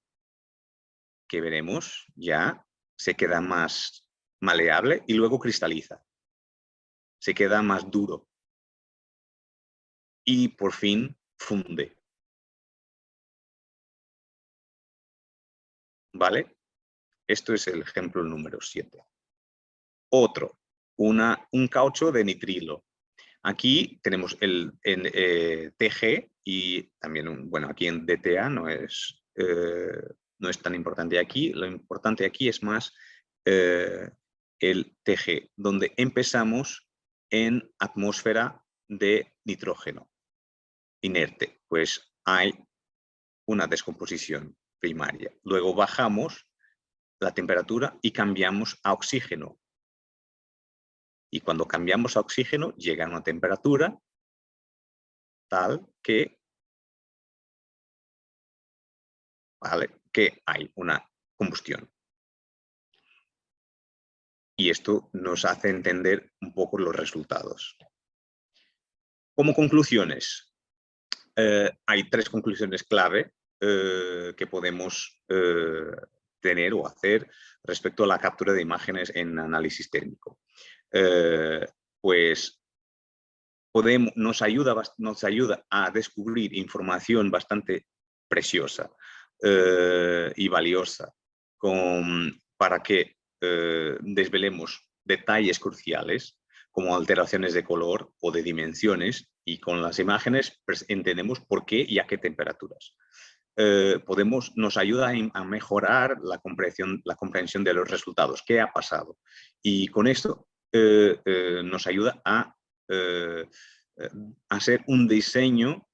S3: que veremos ya, se queda más maleable y luego cristaliza. Se queda más duro. Y por fin funde. ¿Vale? Esto es el ejemplo número 7. Otro, un caucho de nitrilo. Aquí tenemos el TG y también, bueno, aquí en DTA no es tan importante aquí. Lo importante aquí es más el TG, donde empezamos en atmósfera de nitrógeno inerte, pues hay una descomposición primaria. Luego bajamos la temperatura y cambiamos a oxígeno. Y cuando cambiamos a oxígeno, llega a una temperatura tal que, ¿vale?, que hay una combustión. Y esto nos hace entender un poco los resultados. Como conclusiones, hay 3 conclusiones clave que podemos tener o hacer respecto a la captura de imágenes en análisis térmico. Pues nos ayuda a descubrir información bastante preciosa y valiosa para que desvelemos detalles cruciales como alteraciones de color o de dimensiones, y con las imágenes entendemos por qué y a qué temperaturas. Nos ayuda a mejorar la comprensión de los resultados, qué ha pasado. Y con esto nos ayuda a hacer un diseño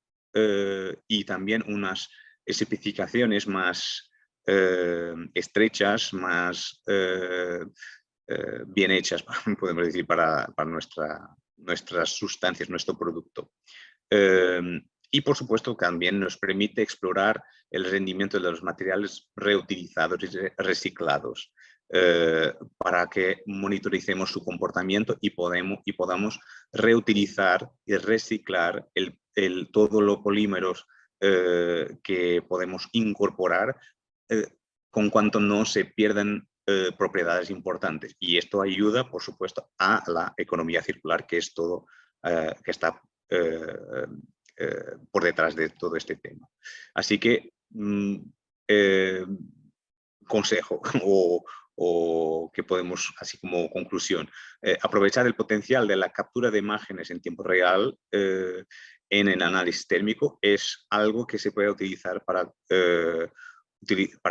S3: y también unas especificaciones más estrechas, más bien hechas, podemos decir, para nuestras sustancias, nuestro producto. Y por supuesto también nos permite explorar el rendimiento de los materiales reutilizados y reciclados para que monitoricemos su comportamiento y podamos reutilizar y reciclar todos los polímeros que podemos incorporar con cuanto no se pierdan propiedades importantes. Y esto ayuda, por supuesto, a la economía circular, que es todo que está por detrás de todo este tema. Así que consejo o que podemos, así como conclusión, aprovechar el potencial de la captura de imágenes en tiempo real en el análisis térmico es algo que se puede utilizar para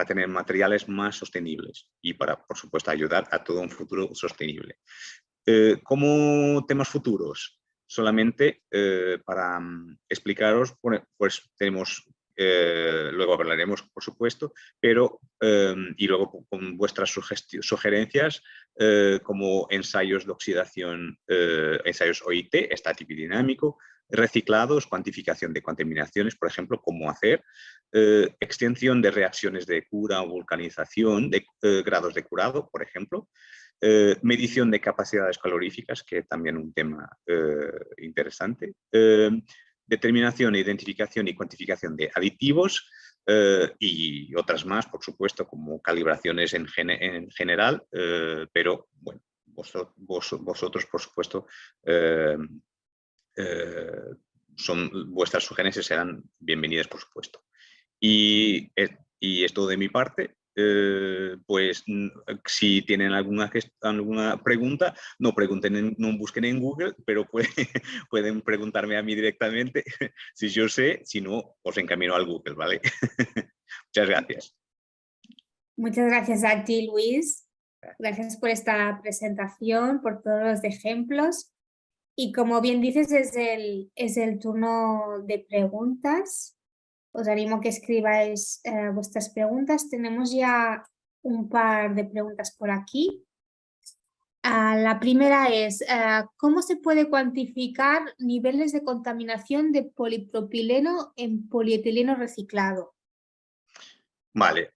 S3: tener materiales más sostenibles y para, por supuesto, ayudar a todo un futuro sostenible. Como temas futuros, solamente para explicaros, pues tenemos, luego hablaremos, por supuesto, pero y luego con vuestras sugerencias como ensayos de oxidación, ensayos OIT, estático y dinámico, reciclados, cuantificación de contaminaciones, por ejemplo, cómo hacer, extensión de reacciones de cura o vulcanización, de grados de curado, por ejemplo, medición de capacidades caloríficas, que es también un tema interesante, determinación, identificación y cuantificación de aditivos y otras más, por supuesto, como calibraciones en general, pero bueno, vosotros, por supuesto, vuestras sugerencias serán bienvenidas, por supuesto. Y es todo de mi parte. Pues si tienen alguna pregunta, no busquen en Google, pero pueden preguntarme a mí directamente si yo sé, si no, os encamino al Google, ¿vale? Muchas gracias.
S4: Muchas gracias a ti, Luis. Gracias por esta presentación, por todos los ejemplos. Y como bien dices, es el turno de preguntas. Os animo a que escribáis vuestras preguntas. Tenemos ya un par de preguntas por aquí. La primera es, ¿cómo se puede cuantificar niveles de contaminación de polipropileno en polietileno reciclado?
S3: Vale,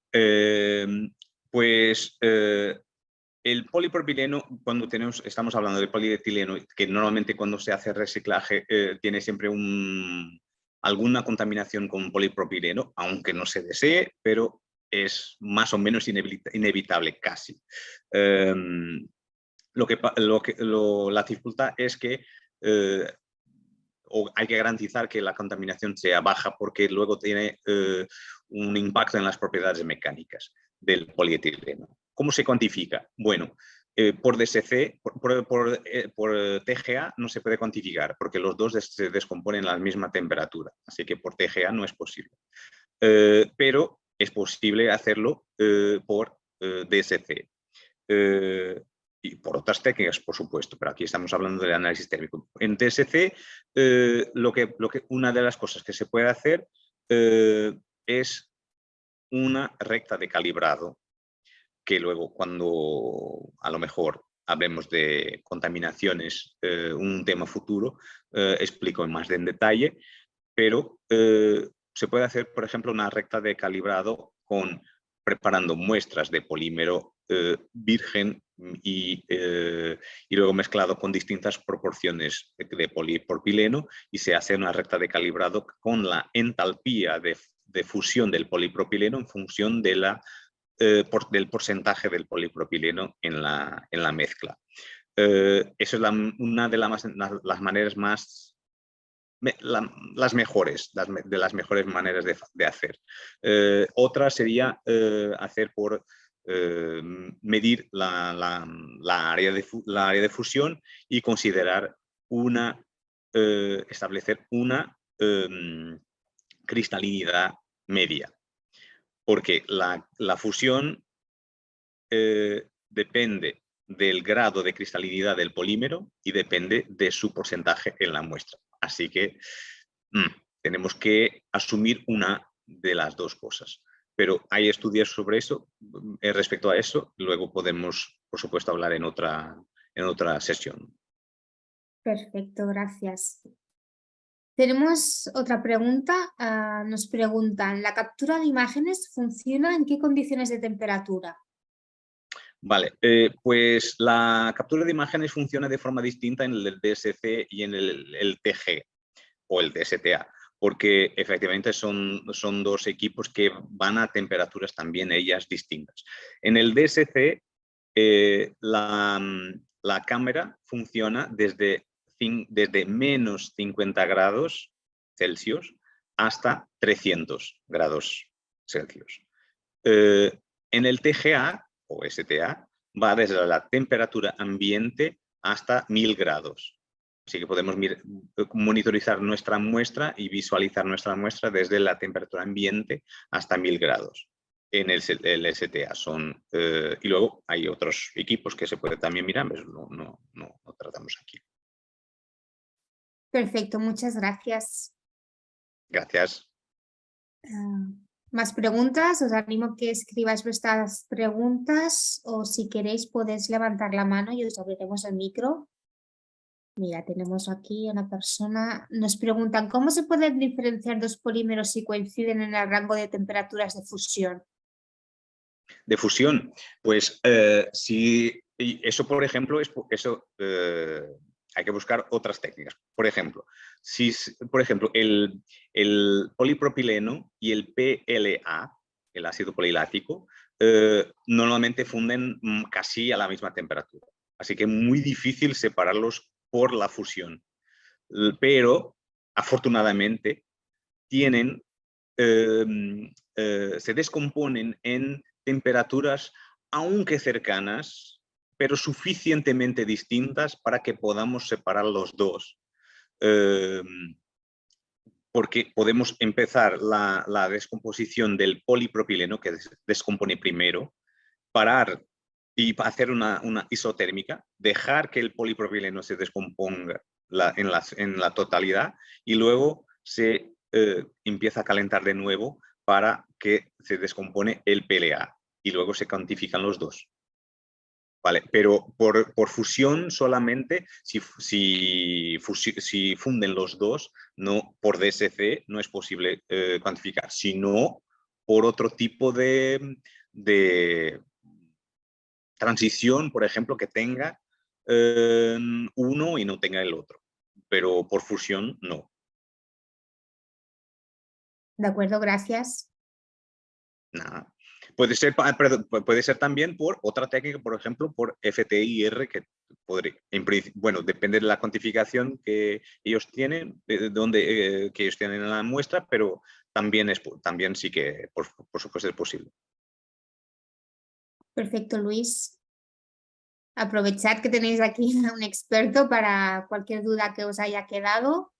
S3: pues el polipropileno, cuando estamos hablando de polietileno, que normalmente cuando se hace reciclaje tiene siempre alguna contaminación con polipropileno, aunque no se desee, pero es más o menos inevitable casi. La dificultad es que hay que garantizar que la contaminación sea baja porque luego tiene un impacto en las propiedades mecánicas del polietileno. ¿Cómo se cuantifica? Bueno, por DSC, por TGA no se puede cuantificar porque los dos se descomponen a la misma temperatura, así que por TGA no es posible. Pero es posible hacerlo por DSC. y por otras técnicas, por supuesto, pero aquí estamos hablando del análisis térmico. En TSC, una de las cosas que se puede hacer es una recta de calibrado, que luego cuando a lo mejor hablemos de contaminaciones, un tema futuro, explico más en detalle, pero se puede hacer, por ejemplo, una recta de calibrado preparando muestras de polímero virgen y luego mezclado con distintas proporciones de polipropileno, y se hace una recta de calibrado con la entalpía de fusión del polipropileno en función de del porcentaje del polipropileno en la mezcla. Eso es una de las maneras las mejores maneras de hacer. Otra sería hacer por medir la área de fusión y considerar establecer una cristalinidad media, porque la fusión depende del grado de cristalinidad del polímero y depende de su porcentaje en la muestra. Así que tenemos que asumir una de las dos cosas. Pero hay estudios sobre eso, respecto a eso, luego podemos, por supuesto, hablar en otra sesión.
S4: Perfecto, gracias. Tenemos otra pregunta. Nos preguntan, ¿la captura de imágenes funciona en qué condiciones de temperatura?
S3: Vale, pues la captura de imágenes funciona de forma distinta en el DSC y en el TG o el DSTA, porque efectivamente son dos equipos que van a temperaturas también ellas distintas. En el DSC la cámara funciona desde menos 50 grados Celsius hasta 300 grados Celsius. En el TGA o STA va desde la temperatura ambiente hasta 1000 grados. Así que podemos monitorizar nuestra muestra y visualizar nuestra muestra desde la temperatura ambiente hasta 1000 grados. En el STA y luego hay otros equipos que se puede también mirar, pero no tratamos aquí.
S4: Perfecto, muchas gracias.
S3: Gracias.
S4: ¿Más preguntas? Os animo a que escribáis vuestras preguntas o si queréis podéis levantar la mano y os abriremos el micro. Mira, tenemos aquí a una persona. Nos preguntan, ¿cómo se pueden diferenciar dos polímeros si coinciden en el rango de temperaturas de fusión?
S3: De fusión, pues eso, por ejemplo, hay que buscar otras técnicas. Por ejemplo, el polipropileno y el PLA, el ácido polilático, normalmente funden casi a la misma temperatura. Así que es muy difícil separarlos por la fusión. Pero, afortunadamente, se descomponen en temperaturas aunque cercanas, pero suficientemente distintas para que podamos separar los dos. Porque podemos empezar la descomposición del polipropileno, que descompone primero, parar y hacer una isotérmica, dejar que el polipropileno se descomponga en la totalidad y luego se empieza a calentar de nuevo para que se descompone el PLA y luego se cuantifican los dos. Vale, pero por fusión solamente, si funden los dos, por DSC no es posible cuantificar, sino por otro tipo de transición, por ejemplo, que tenga uno y no tenga el otro, pero por fusión no.
S4: De acuerdo, gracias.
S3: Nada. Puede ser también por otra técnica, por ejemplo, por FTIR, que bueno, depende de la cuantificación que ellos tienen, que ellos tienen en la muestra, pero también sí que, por supuesto, es posible.
S4: Perfecto, Luis. Aprovechad que tenéis aquí a un experto para cualquier duda que os haya quedado.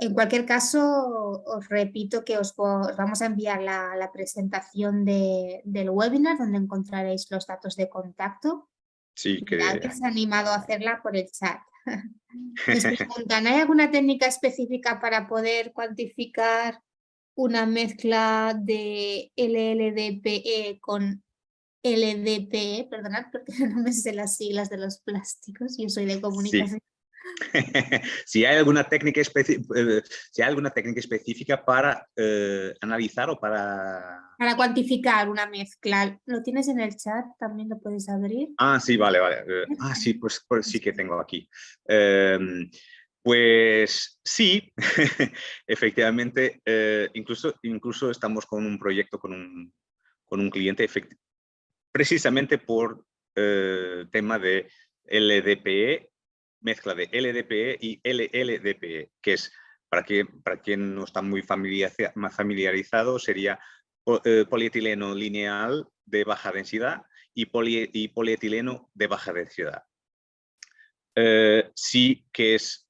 S4: En cualquier caso, os repito que os vamos a enviar la presentación del webinar donde encontraréis los datos de contacto.
S3: Sí, que...
S4: Nadie se ha animado a hacerla por el chat. Nos preguntan, ¿hay alguna técnica específica para poder cuantificar una mezcla de LLDPE con LDPE? Perdonad porque no me sé las siglas de los plásticos, yo soy de
S3: Sí.
S4: comunicación.
S3: Si hay alguna técnica específica para analizar o para...
S4: Para cuantificar una mezcla, ¿lo tienes en el chat? ¿También lo puedes abrir?
S3: Ah, sí, vale, vale. Sí, pues sí que tengo aquí. Pues sí, efectivamente, incluso estamos con un proyecto con un cliente precisamente por tema de LDPE, mezcla de LDPE y LLDPE, que es, para quien no está muy familiarizado, sería polietileno lineal de baja densidad y polietileno de baja densidad. Sí que es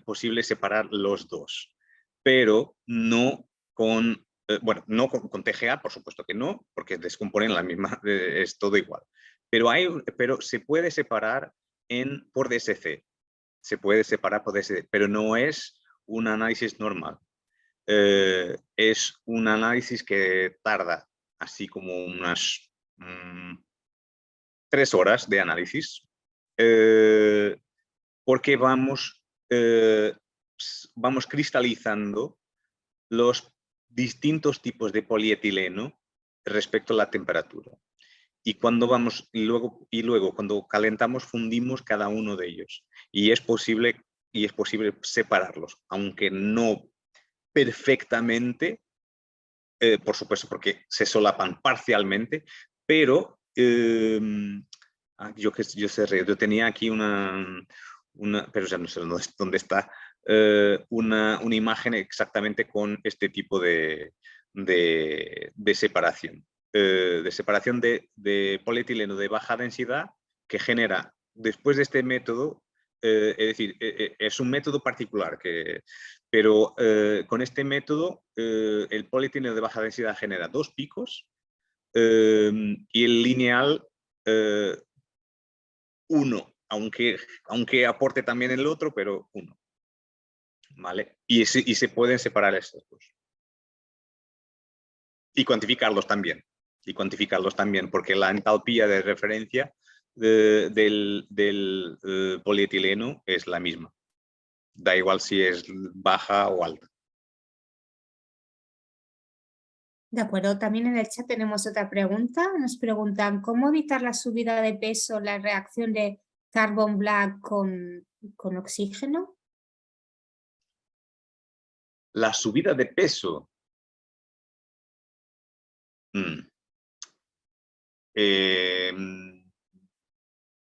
S3: posible separar los dos, pero no con, bueno, no con TGA, por supuesto que no, porque descomponen la misma, es todo igual. Pero se puede separar por DSC, se puede separar por DSC, pero no es un análisis normal. Es un análisis que tarda así como unas 3 horas de análisis, porque vamos cristalizando los distintos tipos de polietileno respecto a la temperatura. Y luego cuando calentamos fundimos cada uno de ellos. Y es posible separarlos, aunque no perfectamente, por supuesto porque se solapan parcialmente, pero yo tenía aquí pero ya no sé dónde está, una imagen exactamente con este tipo de separación. De separación de polietileno de baja densidad que genera, después de este método, es decir, es un método particular, pero con este método el polietileno de baja densidad genera 2 picos y el lineal 1, aunque aporte también el otro, pero 1. ¿Vale? Y se pueden separar estos dos. Y cuantificarlos también, porque la entalpía de referencia del polietileno es la misma. Da igual si es baja o alta.
S4: De acuerdo, también en el chat tenemos otra pregunta. Nos preguntan, ¿cómo evitar la subida de peso, la reacción de carbon black con oxígeno?
S3: La subida de peso.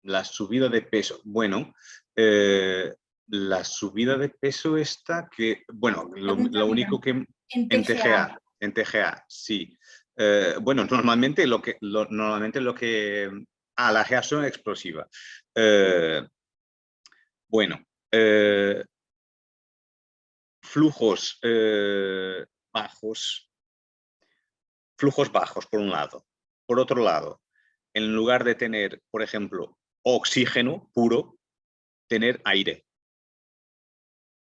S3: La subida de peso. Bueno, la subida de peso está que, bueno, lo único que
S4: En TGA.
S3: en TGA, sí. Bueno, normalmente lo que la reacción explosiva. Bueno, flujos bajos por un lado. Por otro lado, en lugar de tener, por ejemplo, oxígeno puro, tener aire.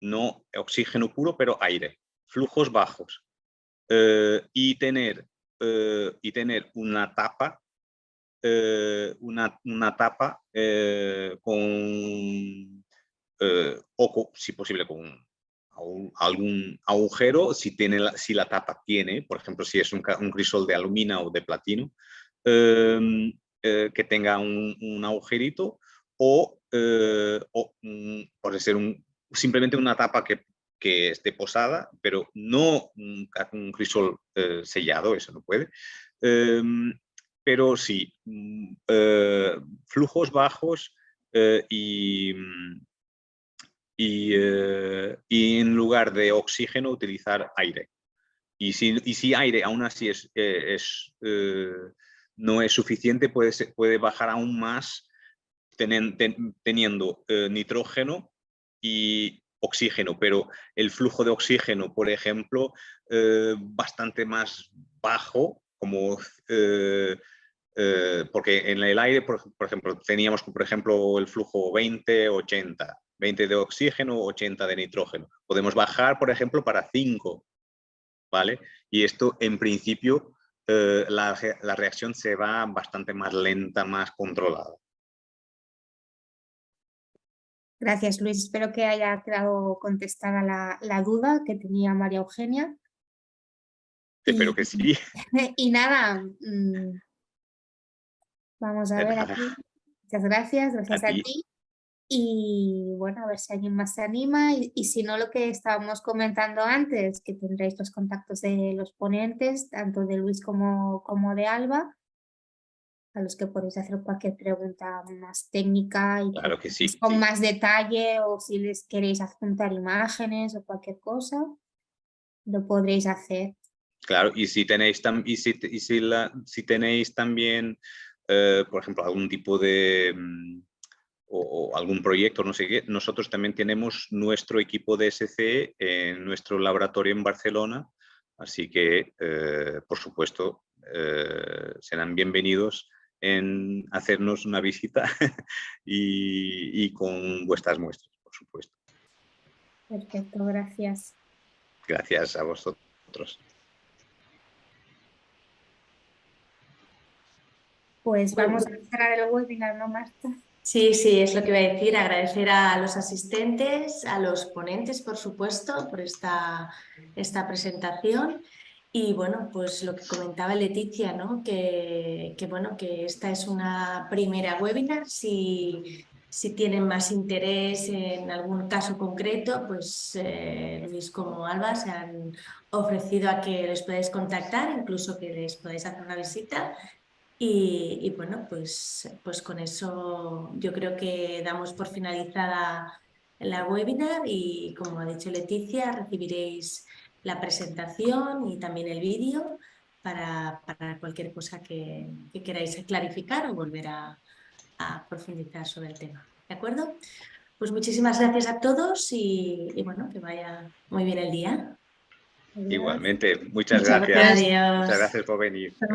S3: No oxígeno puro, pero aire. Flujos bajos. Y tener una tapa, con, o si posible con algún agujero, si la tapa tiene, por ejemplo, si es un crisol de aluminio o de platino, que tenga un agujerito, o puede ser simplemente una tapa que esté posada, pero no un crisol sellado, eso no puede. Pero sí, flujos bajos y en lugar de oxígeno utilizar aire. Y si aire aún así no es suficiente, puede bajar aún más teniendo nitrógeno y oxígeno, pero el flujo de oxígeno, por ejemplo, bastante más bajo, como porque en el aire, por ejemplo, teníamos, por ejemplo, el flujo 20-80, 20 de oxígeno, 80 de nitrógeno. Podemos bajar, por ejemplo, para 5, ¿vale? Y esto, en principio, la reacción se va bastante más lenta, más controlada.
S4: Gracias, Luis. Espero que haya quedado contestada la duda que tenía María Eugenia.
S3: Espero que sí.
S4: Y nada, vamos a
S3: De
S4: ver
S3: nada.
S4: aquí. Muchas gracias, gracias a
S3: ti.
S4: ti. Y bueno, a ver si alguien más se anima. Y si no, lo que estábamos comentando antes, que tendréis los contactos de los ponentes, tanto de Luis como de Alba, a los que podéis hacer cualquier pregunta más técnica y
S3: Claro que sí.
S4: con más detalle, o si les queréis adjuntar imágenes o cualquier cosa, lo podréis hacer.
S3: Claro, y si tenéis, si tenéis también, por ejemplo, algún tipo de o algún proyecto, no sé qué, nosotros también tenemos nuestro equipo de SC en nuestro laboratorio en Barcelona, así que, por supuesto, serán bienvenidos en hacernos una visita y con vuestras muestras, por supuesto.
S4: Perfecto, gracias.
S3: Gracias a vosotros.
S4: Pues vamos a cerrar el webinar, ¿no, Marta?
S1: Sí, sí, es lo que iba a decir, agradecer a los asistentes, a los ponentes, por supuesto, por esta presentación. Y bueno, pues lo que comentaba Leticia, ¿no? Que bueno, que esta es una primera webinar. Si tienen más interés en algún caso concreto, pues Luis como Alba se han ofrecido a que les podáis contactar, incluso que les podáis hacer una visita. Y bueno, pues con eso yo creo que damos por finalizada la webinar y, como ha dicho Leticia, recibiréis la presentación y también el vídeo para cualquier cosa que queráis clarificar o volver a profundizar sobre el tema. ¿De acuerdo? Pues muchísimas gracias a todos y bueno, que vaya muy bien el día.
S3: Igualmente, muchas gracias.
S1: Adiós.
S3: Muchas gracias por venir. Gracias.